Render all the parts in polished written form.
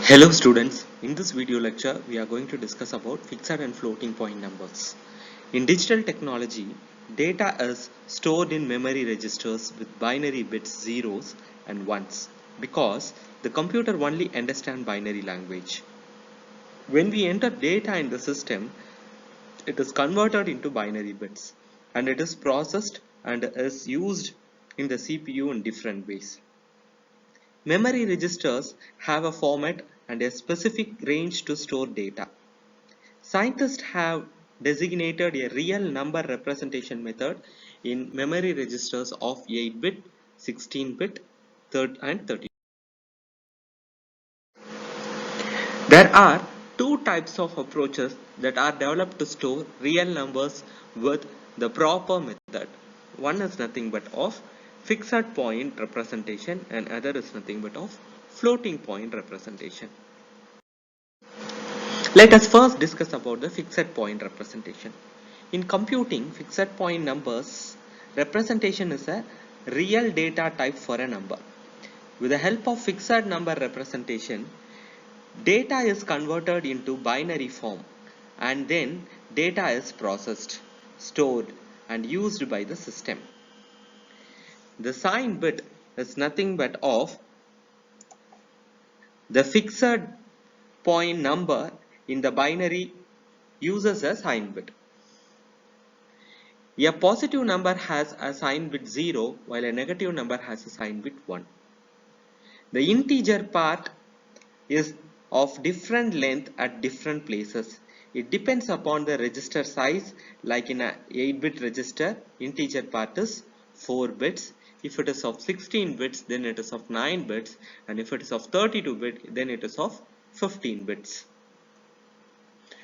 Hello students, in this video lecture we are going to discuss about fixed and floating point numbers. In digital technology, data is stored in memory registers with binary bits zeros and ones because the computer only understands binary language. When we enter data in the system, it is converted into binary bits and it is processed and is used in the CPU in different ways. Memory registers have a format and a specific range to store data. Scientists have designated a real number representation method in memory registers of 8-bit, 16-bit, and 32. There are two types of approaches that are developed to store real numbers with the proper method. One is nothing but of fixed point representation and other is nothing but of floating point representation. Let us first discuss about the fixed point representation. In computing fixed point numbers, representation is a real data type for a number. With the help of fixed number representation, data is converted into binary form and then data is processed, stored and used by the system. The sign bit is nothing but of the fixed point number in the binary uses a sign bit. A positive number has a sign bit 0 while a negative number has a sign bit 1. The integer part is of different length at different places. It depends upon the register size. Like in a 8-bit register, integer part is 4 bits. If it is of 16 bits, then it is of 9 bits, and if it is of 32 bit, then it is of 15 bits.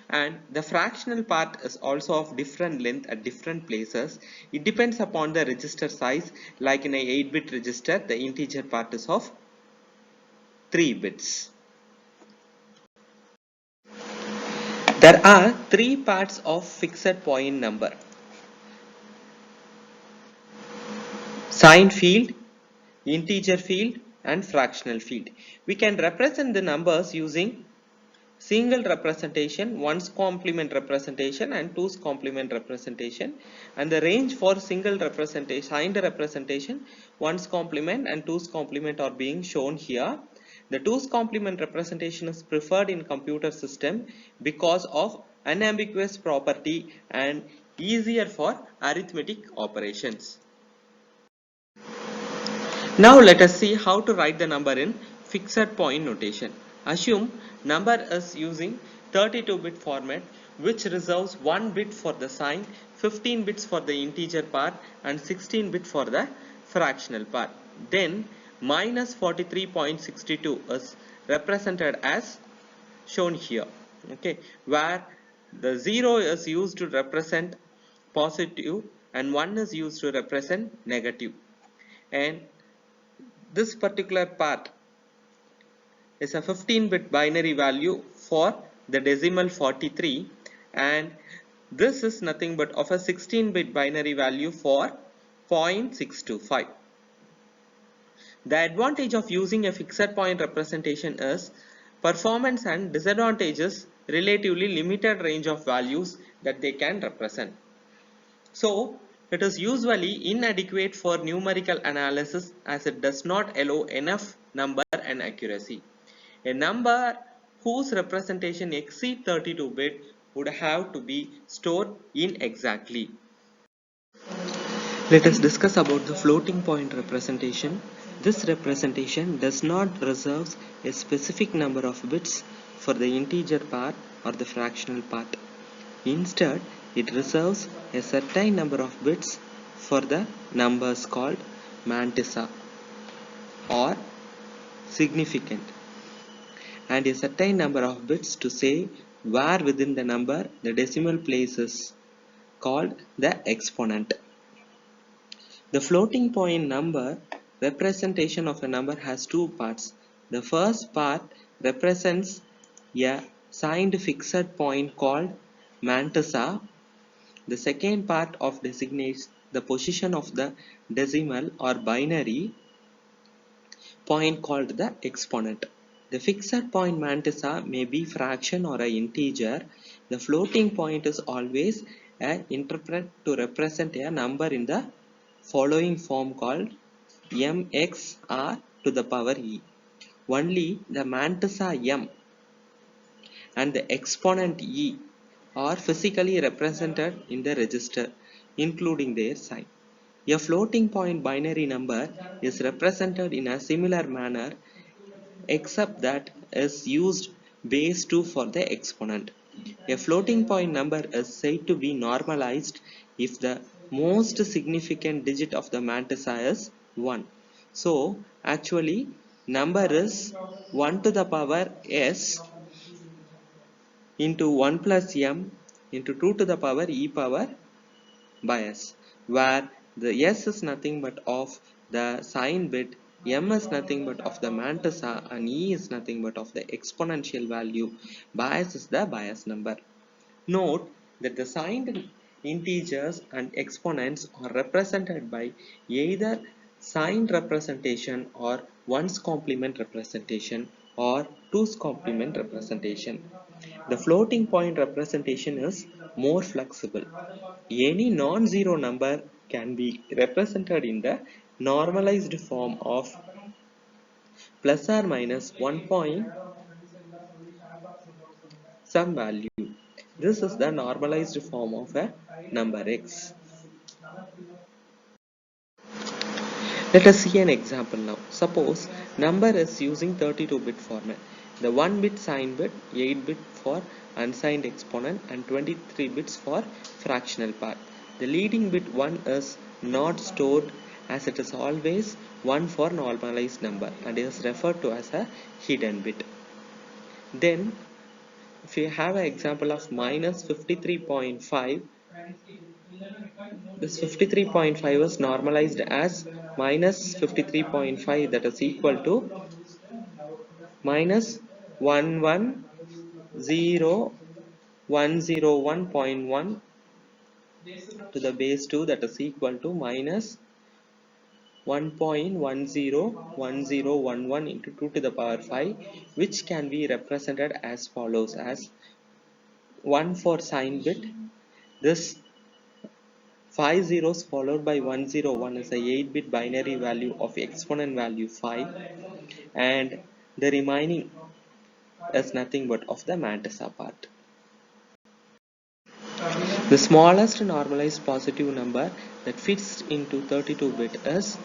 And the fractional part is also of different length at different places. It depends upon the register size. Like in a 8-bit register, the integer part is of 3 bits. There are three parts of fixed point number: sign field, integer field and fractional field. We can represent the numbers using single representation, one's complement representation and two's complement representation, and the range for single representation, signed representation, one's complement and two's complement are being shown here. The two's complement representation is preferred in computer system because of unambiguous property and easier for arithmetic operations. Now let us see how to write the number in fixed point notation. Assume number is using 32-bit format which reserves 1 bit for the sign, 15 bits for the integer part and 16 bit for the fractional part. Then minus 43.62 is represented as shown here, okay, where the 0 is used to represent positive and 1 is used to represent negative. And this particular part is a 15-bit binary value for the decimal 43, and this is nothing but of a 16-bit binary value for 0.625. The advantage of using a fixed point representation is performance and disadvantages relatively limited range of values that they can represent. So it is usually inadequate for numerical analysis as it does not allow enough number and accuracy. A number whose representation exceeds 32-bit would have to be stored inexactly. Let us discuss about the floating point representation. This representation does not reserve a specific number of bits for the integer part or the fractional part. Instead, it reserves a certain number of bits for the numbers called mantissa or significant, and a certain number of bits to say where within the number the decimal place is, called the exponent. The floating point number representation of a number has two parts. The first part represents a signed fixed point called mantissa. The second part of designates the position of the decimal or binary point called the exponent. The fixed point mantissa may be fraction or an integer. The floating point is always interpreted to represent a number in the following form called mxr to the power e. Only the mantissa m and the exponent e are physically represented in the register, including their sign. A floating point binary number is represented in a similar manner, except that is used base 2 for the exponent. A floating point number is said to be normalized if the most significant digit of the mantissa is 1. So actually number is 1 to the power s into 1 plus m into 2 to the power e power by s, where the s is nothing but of the sign bit, m is nothing but of the mantissa, and e is nothing but of the exponential value. Bias is the bias number. Note that the signed integers and exponents are represented by either signed representation or 1's complement representation or 2's complement representation. The floating point representation is more flexible. Any non-zero number can be represented in the normalized form of plus or minus 1 point some value. This is the normalized form of a number x. Let us see an example now. Suppose number is using 32-bit format. The 1-bit sign bit, 8-bit for unsigned exponent, and 23 bits for fractional part. The leading bit 1 is not stored, as it is always 1 for normalized number and is referred to as a hidden bit. Then if you have an example of minus 53.5, this 53.5 is normalized as minus 53.5, that is equal to minus 110,101.1 to the base 2, that is equal to minus 1.101011 into 2 to the power 5, which can be represented as follows: as 1 for sign bit, this 5 zeros followed by 101 is a 8-bit binary value of exponent value 5, and the remaining is nothing but of the mantissa part. The smallest normalized positive number that fits into 32-bit is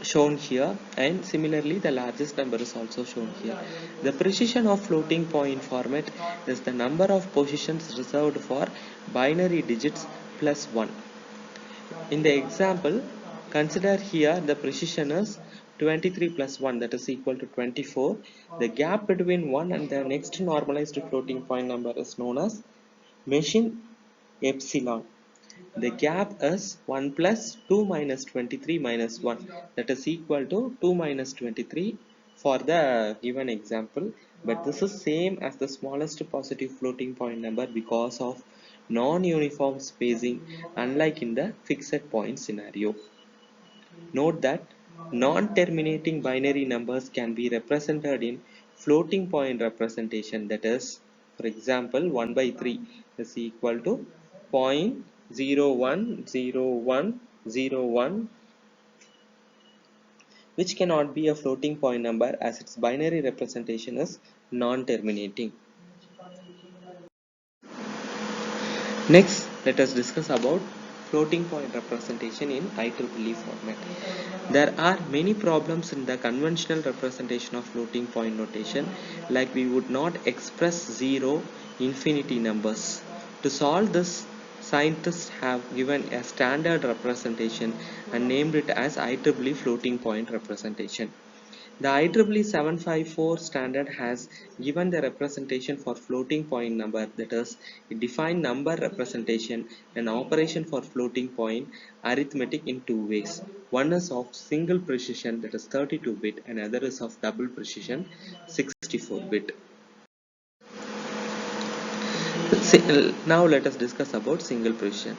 shown here, and similarly the largest number is also shown here. The precision of floating point format is the number of positions reserved for binary digits plus 1. In the example, consider here the precision is 23 plus 1, that is equal to 24. The gap between 1 and the next normalized floating point number is known as machine epsilon. The gap is 1 plus 2 minus 23 minus 1, that is equal to 2 minus 23 for the given example, but this is same as the smallest positive floating point number because of non-uniform spacing, unlike in the fixed point scenario. Note that non-terminating binary numbers can be represented in floating point representation, that is, for example, 1 by 3 is equal to 0.010101, which cannot be a floating point number as its binary representation is non-terminating. Next, let us discuss about floating point representation in IEEE format. There are many problems in the conventional representation of floating point notation, like we would not express zero infinity numbers. To solve this, scientists have given a standard representation and named it as IEEE floating point representation. The IEEE 754 standard has given the representation for floating point number, that is, it defined number representation and operation for floating point arithmetic in two ways. One is of single precision, that is 32-bit, and other is of double precision, 64-bit. Now let us discuss about single precision.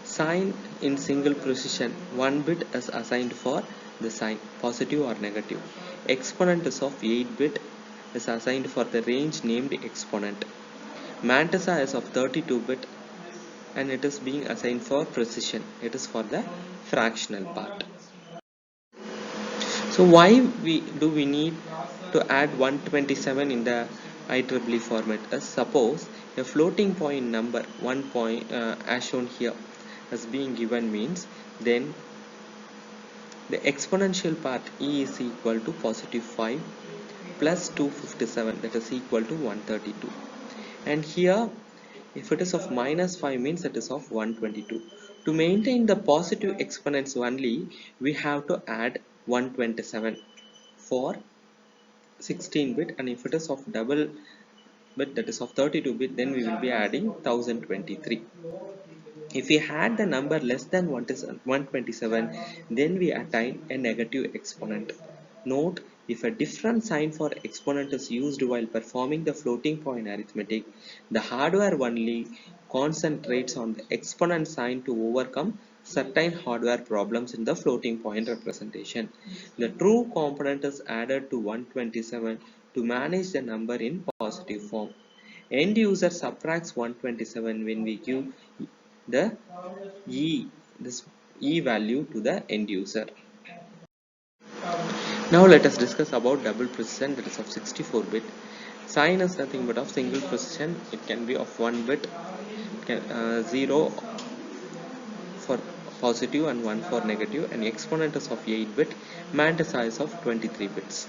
Sign in single precision, one bit is assigned for the sign, positive or negative. exponent is of 8 bit is assigned for the range named exponent. Mantissa is of 32 bit and it is being assigned for precision. It is for the fractional part. So why do we need to add 127 in the IEEE format? Suppose a floating point number 1 point as shown here as being given means, then the exponential part e is equal to positive 5 plus 257, that is equal to 132. And here if it is of minus 5 means it is of 122. To maintain the positive exponents only, we have to add 127 for 16 bit, and if it is of double bit, that is of 32 bit, then we will be adding 1023. If we had the number less than 127, then we attain a negative exponent. Note, if a different sign for exponent is used while performing the floating point arithmetic, the hardware only concentrates on the exponent sign to overcome certain hardware problems in the floating point representation. The true component is added to 127 to manage the number in positive form. End user subtracts 127 when we give the this E value to the end user. Now let us discuss about double precision, that is of 64 bit. Sign is nothing but of single precision. It can be of 1 bit, 0 for positive and 1 for negative, and exponent is of 8 bit, Mantissa is of 23 bits.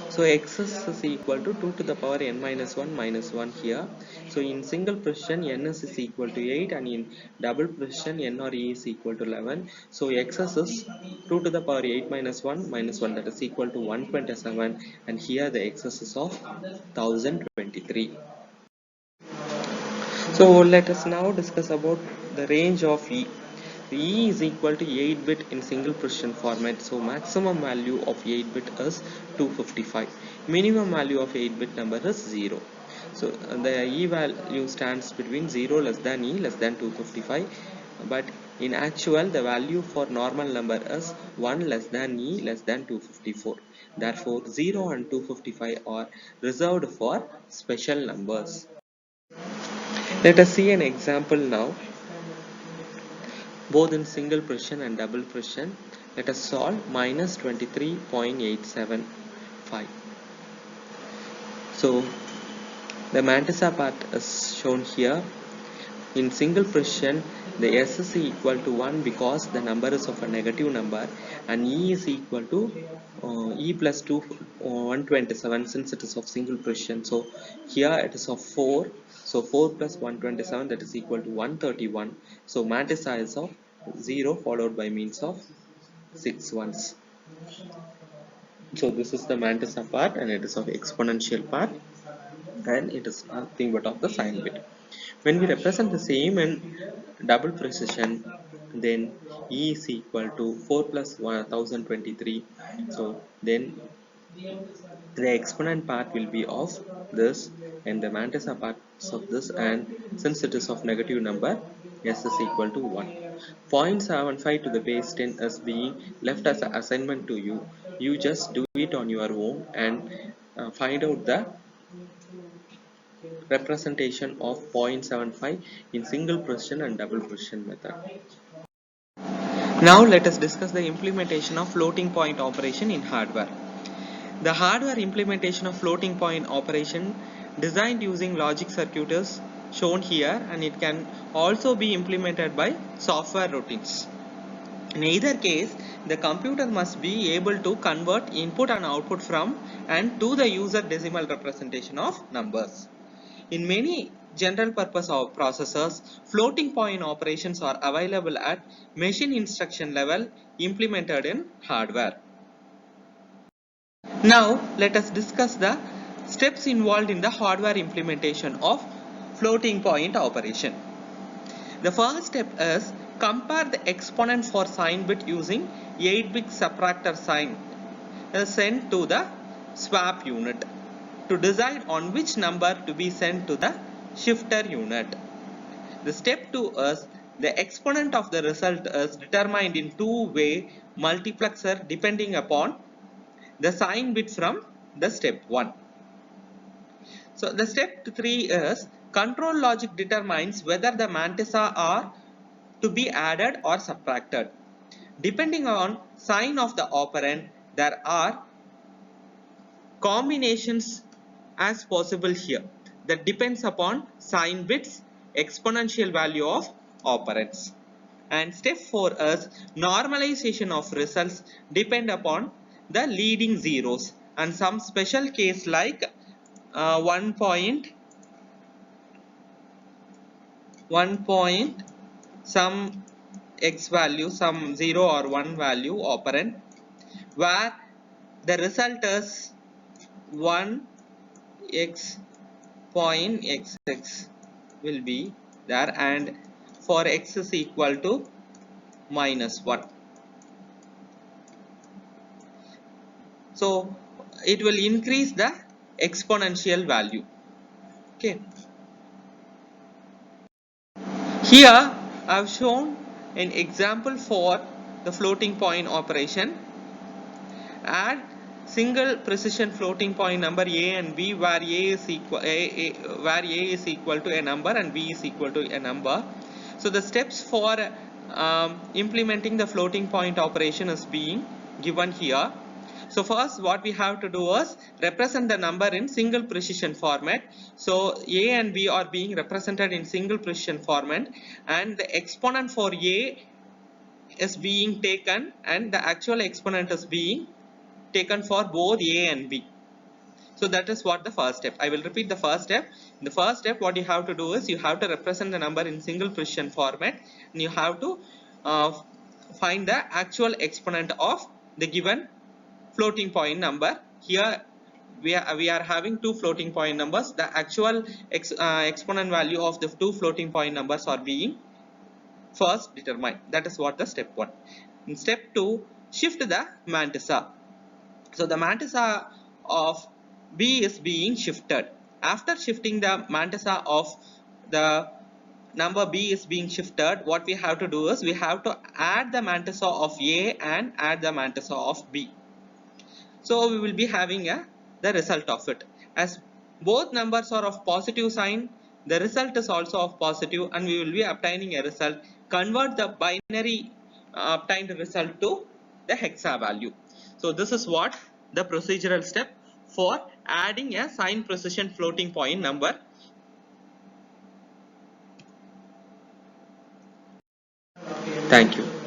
So xs is equal to 2 to the power n minus 1 minus 1 here. So in single precision ns is equal to 8, and in double precision n or e is equal to 11. So xs is 2 to the power 8 minus 1 minus 1, that is equal to 127, and here the xs is of 1023. So let us now discuss about the range of E. E is equal to 8 bit in single precision format. So maximum value of 8 bit is 255. Minimum value of 8 bit number is 0. So the E value stands between 0 less than E less than 255. But in actual the value for normal number is 1 less than E less than 254. Therefore 0 and 255 are reserved for special numbers. Let us see an example now, both in single precision and double precision. Let us solve minus 23.875. So the Mantissa part is shown here. In single precision, the S is equal to 1 because the number is of a negative number, and E is equal to E plus 2 127 since it is of single precision. So here it is of 4. So 4 plus 127, that is equal to 131. So Mantissa is of 0 followed by means of 6 ones. So this is the Mantissa part, and it is of exponential part, and it is nothing but of the sign bit. When we represent the same in double precision, then E is equal to 4 plus 1023. So then the exponent part will be of this, and the Mantissa part is of this, and since it is of negative number, S is equal to 1. 0.75 to the base 10 is being left as an assignment to you. You just do it on your own and find out the representation of 0.75 in single precision and double precision method. Now let us discuss the implementation of floating point operation in hardware. The hardware implementation of floating point operation designed using logic circuit is shown here, and it can also be implemented by software routines. In either case, the computer must be able to convert input and output from and to the user decimal representation of numbers. In many general purpose processors, floating point operations are available at machine instruction level implemented in hardware. Now let us discuss the steps involved in the hardware implementation of floating point operation. The first step is compare the exponent for sign bit using 8-bit subtractor sign sent to the swap unit to decide on which number to be sent to the shifter unit. The step 2 is the exponent of the result is determined in two-way multiplexer depending upon the sign bit from the step 1. So the step 3 is control logic determines whether the mantissa are to be added or subtracted. Depending on sign of the operand, there are combinations as possible here that depends upon sign bits, exponential value of operands. And step 4 is normalization of results depend upon the leading zeros and some special case like 1 point some x value, some 0 or 1 value operand, where the result is 1 x point xx will be there, and for x is equal to -1. So it will increase the exponential value. Okay. Here I have shown an example for the floating point operation. Add single precision floating point number a and b where a is equal to a number and b is equal to a number. So the steps for implementing the floating point operation is being given here. So first what we have to do is represent the number in single precision format. So a and b are being represented in single precision format, and the exponent for a is being taken and the actual exponent is being taken for both a and b. So that is what the first step. I will repeat the first step. In the first step, what you have to do is you have to represent the number in single precision format, and you have to find the actual exponent of the given floating point number. Here we are having two floating point numbers. The actual exponent value of the two floating point numbers are being first determined. That is what the step 1. In step 2, shift the mantissa. So the mantissa of B is being shifted. After shifting the mantissa of the number B is being shifted, what we have to do is we have to add the mantissa of A and add the mantissa of B. So we will be having the result of it. As both numbers are of positive sign, the result is also of positive, and we will be obtaining a result. Convert the binary obtained result to the hexa value. So this is what the procedural step for adding a sign precision floating point number. Thank you.